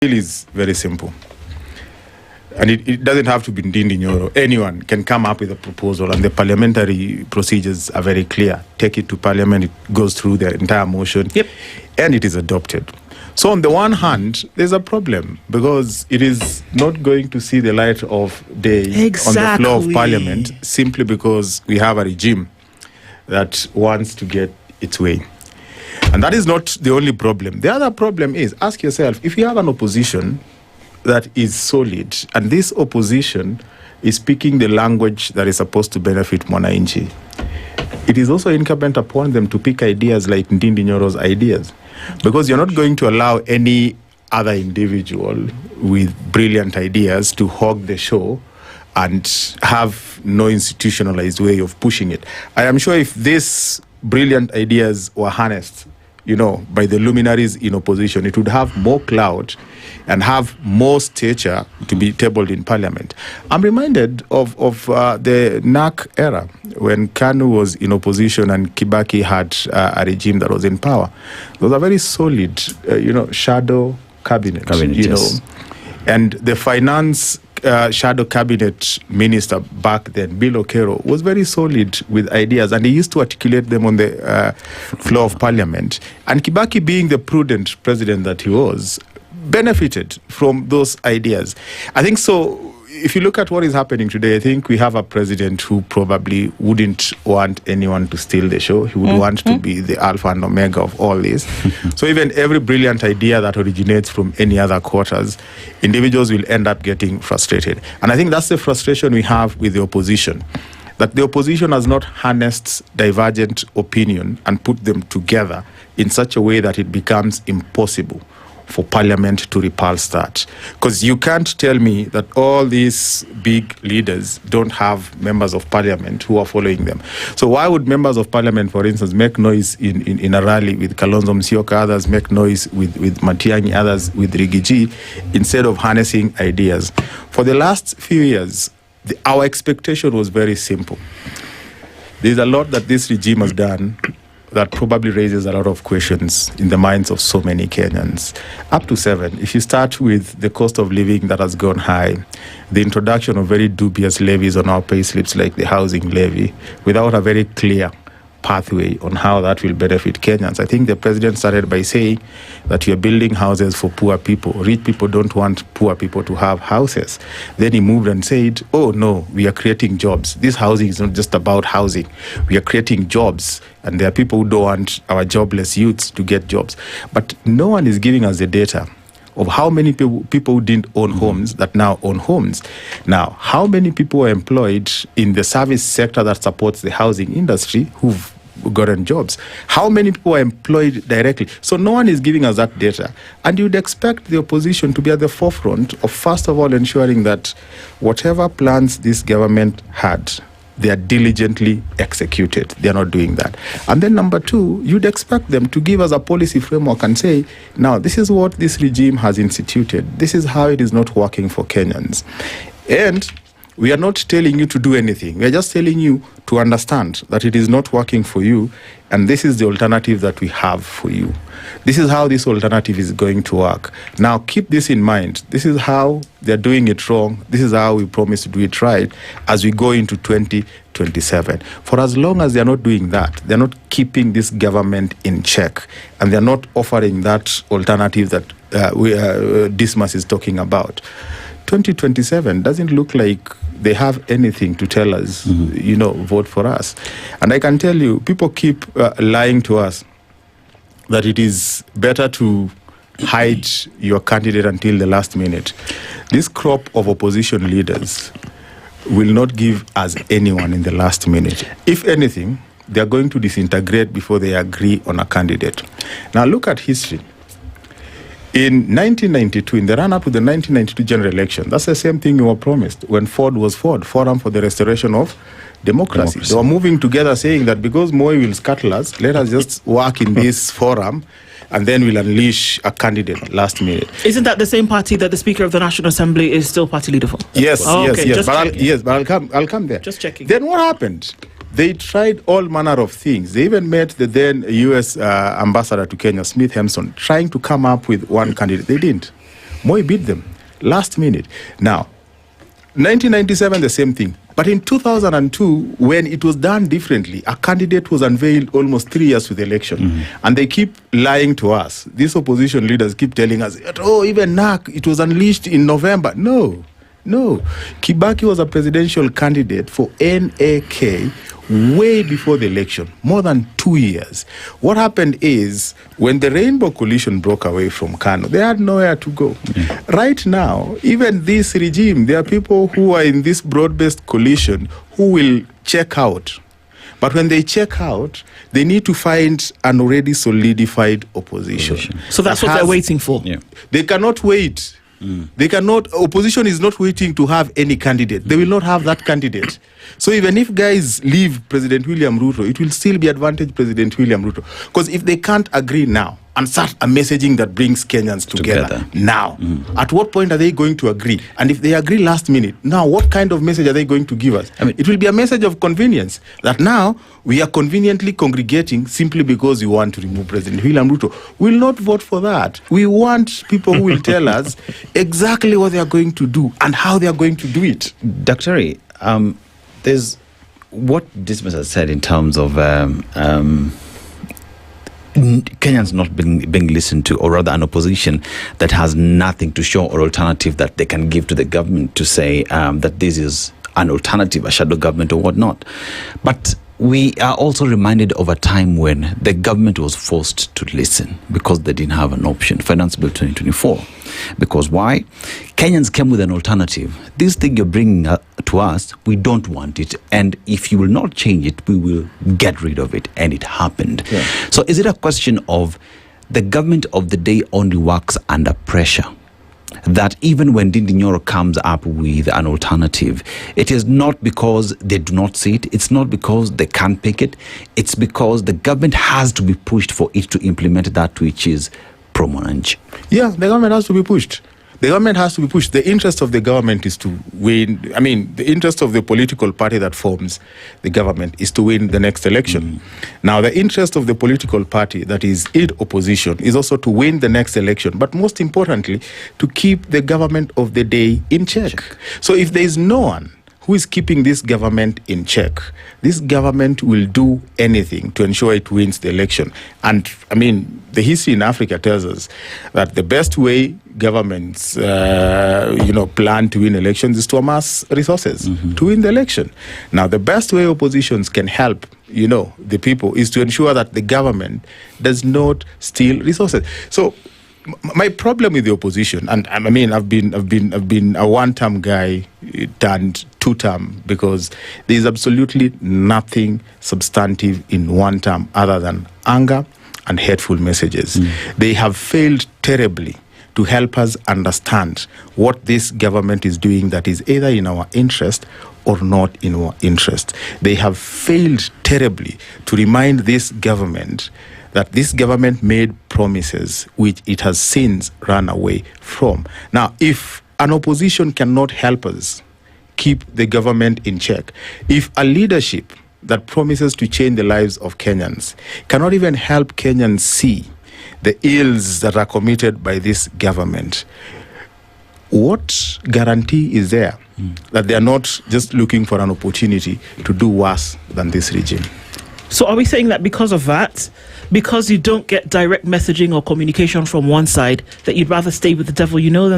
deal is very simple. And it doesn't have to be Ndindi Nyoro. Anyone can come up with a proposal, and the parliamentary procedures are very clear. Take it to parliament, it goes through the entire motion, and it is adopted. So on the one hand, there's a problem because it is not going to see the light of day on the floor of parliament simply because we have a regime that wants to get its way. And that is not the only problem. The other problem is, ask yourself, if you have an opposition that is solid, and this opposition is speaking the language that is supposed to benefit Mwananchi, it is also incumbent upon them to pick ideas like Ndindi Nyoro's ideas. Because you're not going to allow any other individual with brilliant ideas to hog the show and have no institutionalized way of pushing it. I am sure if these brilliant ideas were harnessed, by the luminaries in opposition, it would have more clout and have more stature to be tabled in parliament. I'm reminded of the NAC era when Kanu was in opposition and Kibaki had a regime that was in power. It was a very solid, shadow cabinet, yes. And the finance shadow cabinet minister back then, Bill Okero, was very solid with ideas, and he used to articulate them on the floor of parliament. And Kibaki, being the prudent president that he was, benefited from those ideas. I think so. If you look at what is happening today, I think we have a president who probably wouldn't want anyone to steal the show. He would want to be the alpha and omega of all this. So even every brilliant idea that originates from any other quarters, individuals will end up getting frustrated. And I think that's the frustration we have with the opposition, that the opposition has not harnessed divergent opinion and put them together in such a way that it becomes impossible for parliament to repulse that. Because you can't tell me that all these big leaders don't have members of parliament who are following them. So why would members of parliament, for instance, make noise in a rally with Kalonzo Musyoka, others make noise with Matiang'i, others with Rigiji, instead of harnessing ideas? For the last few years, our expectation was very simple. There's a lot that this regime has done that probably raises a lot of questions in the minds of so many Kenyans. Up to 7. If you start with the cost of living that has gone high, the introduction of very dubious levies on our pay slips like the housing levy, without a very clear pathway on how that will benefit Kenyans. I think the president started by saying that we are building houses for poor people. Rich people don't want poor people to have houses. Then he moved and said, oh no, we are creating jobs. This housing is not just about housing. We are creating jobs. And there are people who don't want our jobless youths to get jobs. But no one is giving us the data of how many people who didn't own homes that now own homes. Now, how many people are employed in the service sector that supports the housing industry who've gotten jobs? How many people are employed directly? So no one is giving us that data. And you'd expect the opposition to be at the forefront of, first of all, ensuring that whatever plans this government had, they are diligently executed. They are not doing that. And then number 2, you'd expect them to give us a policy framework and say, now, this is what this regime has instituted. This is how it is not working for Kenyans. And we are not telling you to do anything. We are just telling you to understand that it is not working for you, and this is the alternative that we have for you. This is how this alternative is going to work. Now, keep this in mind. This is how they're doing it wrong. This is how we promise to do it right as we go into 2027. For as long as they're not doing that, they're not keeping this government in check, and they're not offering that alternative that Dismas is talking about. 2027 doesn't look like they have anything to tell us, vote for us. And I can tell you, people keep lying to us that it is better to hide your candidate until the last minute. This crop of opposition leaders will not give us anyone in the last minute. If anything, they are going to disintegrate before they agree on a candidate. Now look at history. In 1992, in the run-up to the 1992 general election, that's the same thing we were promised when Ford was Ford, Forum for the Restoration of Democracy. They were moving together saying that because Moi will scuttle us, let us just work in this forum and then we'll unleash a candidate last minute. Isn't that the same party that the Speaker of the National Assembly is still party leader for? Yes, yes. But I'll come there. Just checking. Then what happened? They tried all manner of things. They even met the then U.S. ambassador to Kenya, Smith Hesbon, trying to come up with one candidate. They didn't. Moi beat them last minute. Now, 1997, the same thing. But in 2002, when it was done differently, a candidate was unveiled almost 3 years with the election. And they keep lying to us. These opposition leaders keep telling us, oh, even NAC, it was unleashed in November. No. Kibaki was a presidential candidate for NAK way before the election, more than 2 years. What happened is, when the Rainbow Coalition broke away from Kano, they had nowhere to go. Right now, even this regime, there are people who are in this broad-based coalition who will check out. But when they check out, they need to find an already solidified opposition. So that's what they're waiting for. Yeah. They cannot wait. They cannot. Opposition is not waiting to have any candidate. They will not have that candidate. So even if guys leave President William Ruto, it will still be advantage President William Ruto. Because if they can't agree now and start a messaging that brings Kenyans together. Now, at what point are they going to agree? And if they agree last minute, now what kind of message are they going to give us? I mean, it will be a message of convenience, that now we are conveniently congregating simply because we want to remove President William Ruto. We will not vote for that. We want people who will tell us exactly what they are going to do and how they are going to do it. Dr. There's what Dismas has said in terms of Kenyans not being listened to, or rather an opposition that has nothing to show or alternative that they can give to the government to say that this is an alternative, a shadow government or whatnot. But we are also reminded of a time when the government was forced to listen because they didn't have an option. Finance Bill 2024. Because why? Kenyans came with an alternative. This thing you're bringing to us, we don't want it. And if you will not change it, we will get rid of it. And it happened. Yeah. So is it a question of the government of the day only works under pressure? That even when Ndindi Nyoro comes up with an alternative, it is not because they do not see it, it's not because they can't pick it, it's because the government has to be pushed for it to implement that which is prominent. Yeah, the government has to be pushed. The government has to be pushed. The interest of the government is to win. I mean, the interest of the political party that forms the government is to win the next election. Now, the interest of the political party that is in opposition is also to win the next election, but most importantly, to keep the government of the day in check. So if there is no one who is keeping this government in check, this government will do anything to ensure it wins the election. And I mean, the history in Africa tells us that the best way governments, plan to win elections is to amass resources to win the election. Now, the best way oppositions can help, the people is to ensure that the government does not steal resources. So, my problem with the opposition, and I mean, I've been a one-term guy turned two-term, because there is absolutely nothing substantive in one term other than anger and hateful messages. They have failed terribly to help us understand what this government is doing that is either in our interest or not in our interest. They have failed terribly to remind this government that this government made promises which it has since run away from. Now, if an opposition cannot help us keep the government in check, if a leadership that promises to change the lives of Kenyans cannot even help Kenyans see the ills that are committed by this government, what guarantee is there that they are not just looking for an opportunity to do worse than this regime? So are we saying that because of that, because you don't get direct messaging or communication from one side, that you'd rather stay with the devil you know than that?